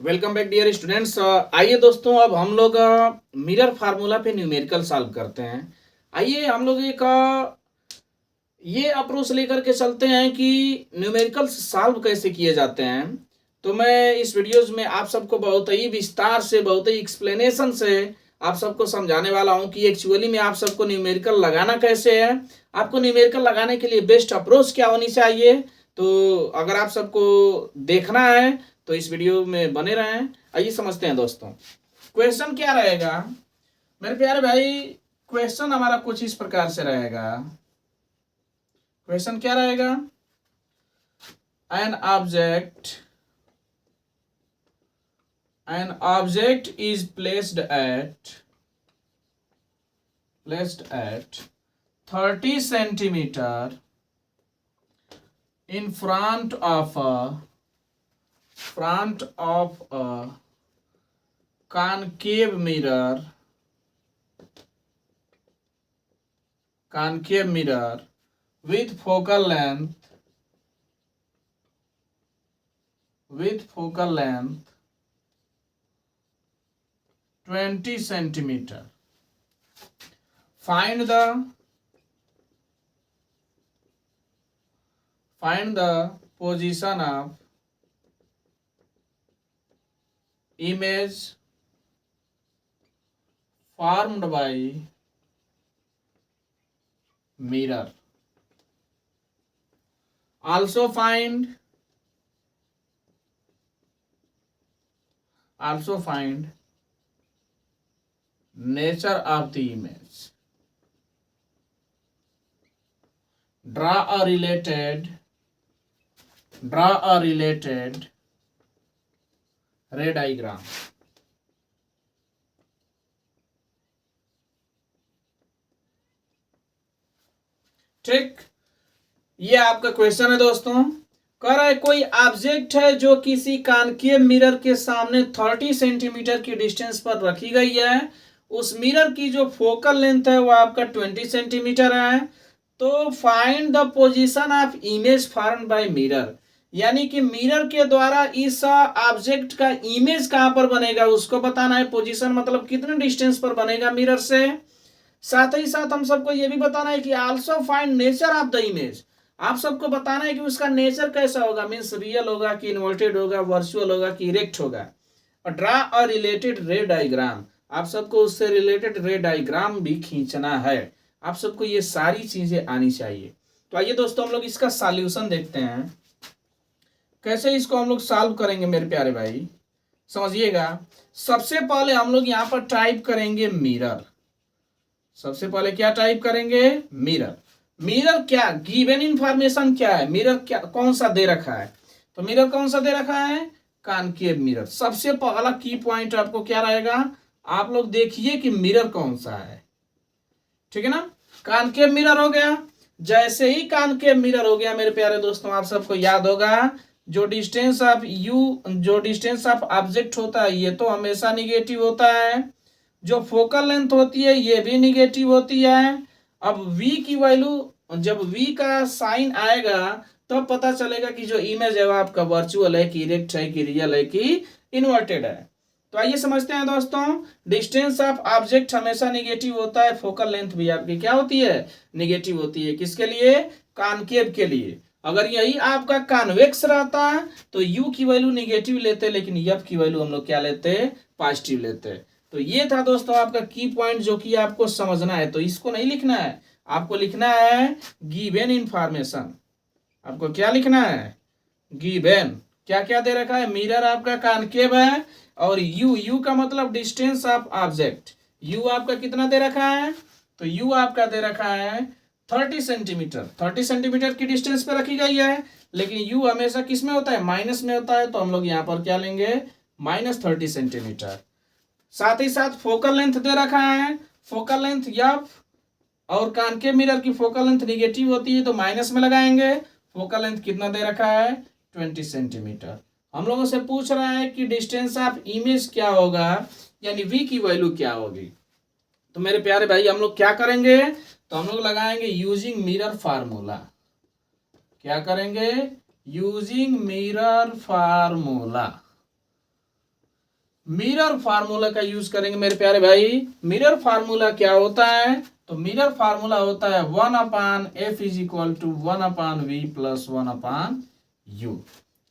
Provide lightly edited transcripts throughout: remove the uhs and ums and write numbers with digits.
Welcome back dear students. आइए दोस्तों, अब हम लोग मिरर फार्मूला पे न्यूमेरिकल सॉल्व करते हैं। आइए हम लोग एक ये अप्रोच लेकर के चलते हैं कि न्यूमेरिकल सॉल्व कैसे किए जाते हैं। तो मैं इस वीडियोज में आप सबको बहुत ही विस्तार से, बहुत ही एक्सप्लेनेशन से आप सबको समझाने वाला हूं कि एक्चुअली में आप सबको न्यूमेरिकल लगाना कैसे है, आपको न्यूमेरिकल लगाने के लिए बेस्ट अप्रोच क्या होनी चाहिए। तो अगर आप सबको देखना है तो इस वीडियो में बने रहें। आइए समझते हैं दोस्तों, क्वेश्चन क्या रहेगा मेरे प्यारे भाई। क्वेश्चन हमारा कुछ इस प्रकार से रहेगा। क्वेश्चन क्या रहेगा? An object is placed at 30 centimeter in front of a concave mirror with focal length 20 centimeter. Find the position of image formed by mirror. Also find nature of the image. Draw a related ray diagram. ठीक, ये आपका question है दोस्तों। कह रहा है कोई object है जो किसी कॉनकेव मिरर के सामने 30 सेंटीमीटर की डिस्टेंस पर रखी गई है। उस मिरर की जो फोकल लेंथ है वो आपका 20 सेंटीमीटर है। तो find the position of image formed by mirror, यानी कि मिरर के द्वारा इस ऑब्जेक्ट का इमेज कहां पर बनेगा उसको बताना है। पोजीशन मतलब कितने डिस्टेंस पर बनेगा मिरर से। साथ ही साथ हम सबको यह भी बताना है कि also find nature of the image. आप सबको बताना है कि उसका नेचर कैसा होगा, मीन्स रियल होगा कि इन्वर्टेड होगा, वर्चुअल होगा कि इरेक्ट होगा। और ड्रा अ रिलेटेड रे डायग्राम, आप सबको उससे रिलेटेड रे डायग्राम भी खींचना है। आप सबको ये सारी चीजें आनी चाहिए। तो आइए दोस्तों हम लोग इसका सॉल्यूशन देखते हैं, कैसे इसको हम लोग सॉल्व करेंगे मेरे प्यारे भाई। समझिएगा, सबसे पहले हम लोग यहाँ पर टाइप करेंगे मिरर। सबसे पहले क्या टाइप करेंगे? मिरर। मिरर क्या गिवन इंफॉर्मेशन क्या है, मिरर क्या कौन सा दे रखा है। तो मिरर कौन सा दे रखा है? Concave mirror. सबसे पहला की पॉइंट आपको क्या रहेगा, आप लोग देखिए कि मिरर कौन सा है। ठीक है ना, कॉनकेव मिरर हो गया। जैसे ही कॉनकेव मिरर हो गया मेरे प्यारे दोस्तों, आप सबको याद होगा जो डिस्टेंस ऑफ ऑब्जेक्ट होता है ये तो हमेशा निगेटिव होता है। जो फोकल लेंथ होती है ये भी निगेटिव होती है। अब v की वैल्यू, जब v का साइन आएगा तब तो पता चलेगा कि जो इमेज है वो आपका वर्चुअल है कि इरेक्ट है कि रियल है कि इन्वर्टेड है। तो आइए समझते हैं दोस्तों, डिस्टेंस ऑफ ऑब्जेक्ट हमेशा निगेटिव होता है, फोकल लेंथ भी आपकी क्या होती है? निगेटिव होती है। किसके लिए? कॉनकेव के लिए। अगर यही आपका कॉन्वेक्स रहता तो u की वैल्यू निगेटिव लेते, लेकिन f की वैल्यू हम लोग क्या लेते? पॉजिटिव लेते। तो ये था दोस्तों आपका की पॉइंट जो कि आपको समझना है। तो इसको नहीं लिखना है, आपको लिखना है गिवन इंफॉर्मेशन। आपको क्या लिखना है? गिवन। क्या क्या दे रखा है? मिरर आपका कॉनकेव है और यू का मतलब डिस्टेंस ऑफ ऑब्जेक्ट। यू आपका कितना दे रखा है? तो यू आपका दे रखा है 30 सेंटीमीटर। 30 सेंटीमीटर की डिस्टेंस पे रखी गई है, लेकिन यू हमेशा किस में होता है? माइनस में होता है। तो हम लोग यहाँ पर क्या लेंगे? -30 सेंटीमीटर। साथ ही साथ फोकल लेंथ दे रखा है, फोकल लेंथ एफ, और कॉनकेव मिरर की फोकल लेंथ निगेटिव होती है तो माइनस में लगाएंगे। फोकल लेंथ कितना दे रखा है? 20 सेंटीमीटर। हम लोगों से पूछ रहा है कि डिस्टेंस ऑफ इमेज क्या होगा, यानी v की वैल्यू क्या होगी। तो मेरे प्यारे भाई हम लोग क्या करेंगे? तो हम लोग लगाएंगे यूजिंग मिरर फार्मूला। क्या करेंगे? Using mirror formula. Mirror formula का यूज करेंगे मेरे प्यारे भाई। मिरर फार्मूला क्या होता है? तो मिरर फार्मूला होता है 1/f is equal to 1/v plus 1/u।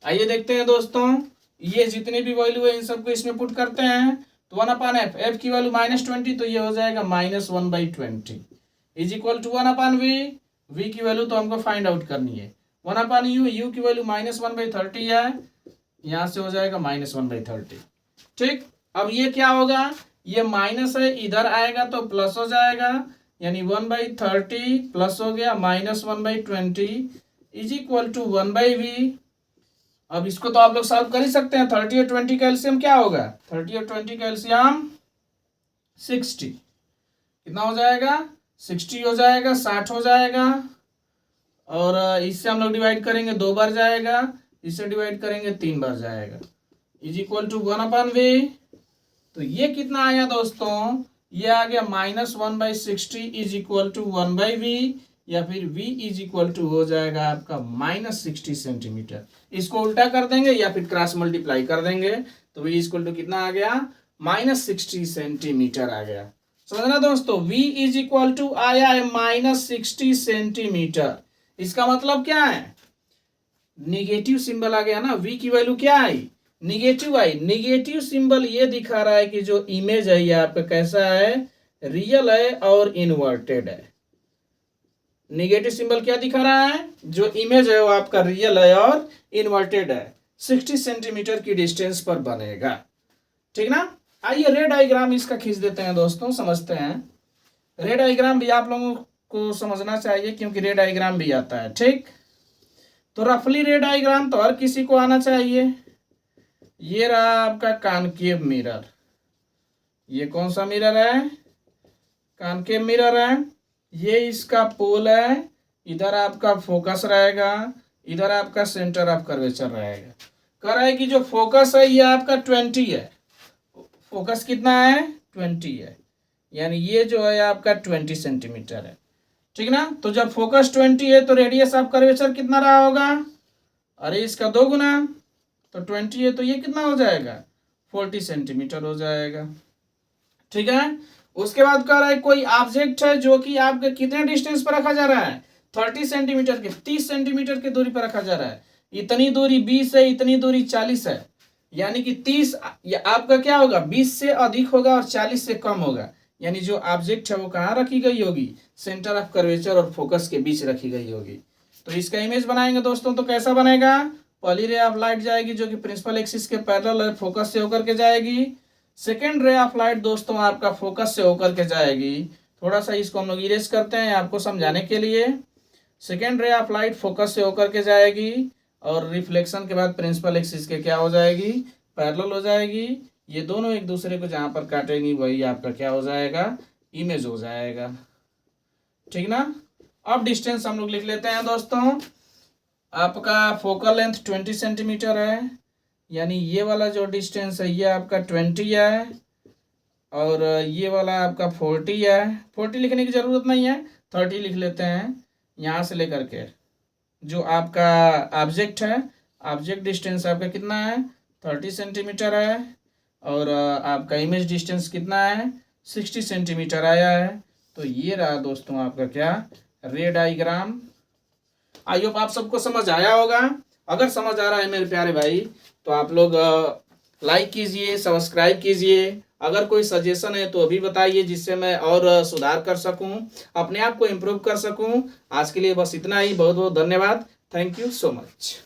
आइए देखते हैं दोस्तों, ये जितने भी वैल्यू है इन सबको इसमें पुट करते हैं। तो 1/f, f की वैल्यू -20 तो ये हो जाएगा -1/20 is equal to 1/v, v की वैल्यू तो हमको फाइंड आउट करनी है 1/u, u की वैल्यू -1/30 है, यहाँ से हो जाएगा -1/30। ठीक, अब ये क्या होगा, ये माइनस है इधर आएगा तो प्लस हो जाएगा, यानी 1/30 प्लस हो गया -1/20 इज इक्वल टू 1/v। अब इसको तो आप लोग सॉल्व कर ही सकते हैं। 30 और 20 का एलसीएम क्या होगा? 30 और 20 का एलसीएम 60, कितना हो जाएगा? 60 हो जाएगा, 60 हो जाएगा, और इससे हम लोग डिवाइड करेंगे 2 बार जाएगा, इससे डिवाइड करेंगे 3 बार जाएगा, इज इक्वल टू 1/v। तो ये कितना आया दोस्तों? ये आ गया -1/60 इज इक्वल टू 1/v, या फिर v इज इक्वल टू हो जाएगा आपका -60 सेंटीमीटर। इसको उल्टा कर देंगे या फिर क्रॉस मल्टीप्लाई कर देंगे, तो v इक्वल टू कितना आ गया? -60 सेंटीमीटर आ गया। समझना दोस्तों, v इज इक्वल टू आया है -60 सेंटीमीटर। इसका मतलब क्या है? निगेटिव सिंबल आ गया ना, v की वैल्यू क्या आई? निगेटिव आई। निगेटिव सिंबल ये दिखा रहा है कि जो इमेज है ये आपका कैसा है? रियल है और इन्वर्टेड है। निगेटिव सिंबल क्या दिखा रहा है? जो इमेज है वो आपका रियल है और इन्वर्टेड है, 60 सेंटीमीटर की डिस्टेंस पर बनेगा। ठीक ना? आइए रे डायग्राम इसका खींच देते हैं दोस्तों, समझते हैं। रे डायग्राम भी आप लोगों को समझना चाहिए क्योंकि रे डायग्राम भी आता है। ठीक, तो रफली रे डायग्राम तो हर किसी को आना चाहिए। ये रहा आपका कॉनकेव मिरर। ये कौन सा मिरर है? कॉनकेव मिरर है। ये इसका पोल है, इधर आपका फोकस रहेगा, इधर आपका सेंटर ऑफ कर्वेचर रहेगा। कह रहा है कि जो फोकस है ये आपका 20 है। फोकस कितना है? 20 है, यानी ये जो है आपका 20 सेंटीमीटर है। ठीक ना? तो जब फोकस 20 है तो रेडियस ऑफ कर्वेचर कितना रहा होगा? अरे इसका 2 गुना, तो 20 है तो ये कितना हो जाएगा? 40 सेंटीमीटर हो जाएगा। ठीक है, उसके बाद कह रहा है कोई ऑब्जेक्ट है जो कि आपके कितने डिस्टेंस पर रखा जा रहा है? 30 सेंटीमीटर के, 30 सेंटीमीटर की दूरी पर रखा जा रहा है। इतनी दूरी 20 है, इतनी दूरी 40 है, यानी कि 30 आपका क्या होगा? 20 से अधिक होगा और 40 से कम होगा। यानी जो ऑब्जेक्ट है वो कहाँ रखी गई होगी? सेंटर ऑफ कर्वेचर और फोकस के बीच रखी गई होगी। तो इसका इमेज बनाएंगे दोस्तों, तो कैसा बनेगा? पहली रे ऑफ लाइट जाएगी जो कि प्रिंसिपल एक्सिस के पैरेलल फोकस से होकर के जाएगी। सेकेंड रे ऑफ लाइट दोस्तों आपका फोकस से होकर के जाएगी। थोड़ा सा इसको हम लोग इरेज करते हैं आपको समझाने के लिए। Second ray of light focus से होकर के जाएगी और रिफ्लेक्शन के बाद प्रिंसिपल एक्सिस के क्या हो जाएगी? पैरेलल हो जाएगी। ये दोनों एक दूसरे को जहाँ पर काटेंगी वही आपका क्या हो जाएगा? इमेज हो जाएगा। ठीक ना? अब डिस्टेंस हम लोग लिख लेते हैं दोस्तों। आपका फोकल लेंथ 20 सेंटीमीटर है, यानी ये वाला जो डिस्टेंस है ये आपका 20 है, और ये वाला आपका 40 है। 40 लिखने की ज़रूरत नहीं है, 30 लिख लेते हैं। यहाँ से लेकर के जो आपका ऑब्जेक्ट है, ऑब्जेक्ट डिस्टेंस आपका कितना है? 30 सेंटीमीटर है, और आपका इमेज डिस्टेंस कितना है? 60 सेंटीमीटर आया है। तो ये रहा दोस्तों आपका क्या? रे डायग्राम। आई होप आप सबको समझ आया होगा। अगर समझ आ रहा है मेरे प्यारे भाई तो आप लोग लाइक कीजिए, सब्सक्राइब कीजिए। अगर कोई सजेशन है तो अभी बताइए जिससे मैं और सुधार कर सकूं, अपने आप को इम्प्रूव कर सकूं। आज के लिए बस इतना ही। बहुत बहुत धन्यवाद। Thank you so much.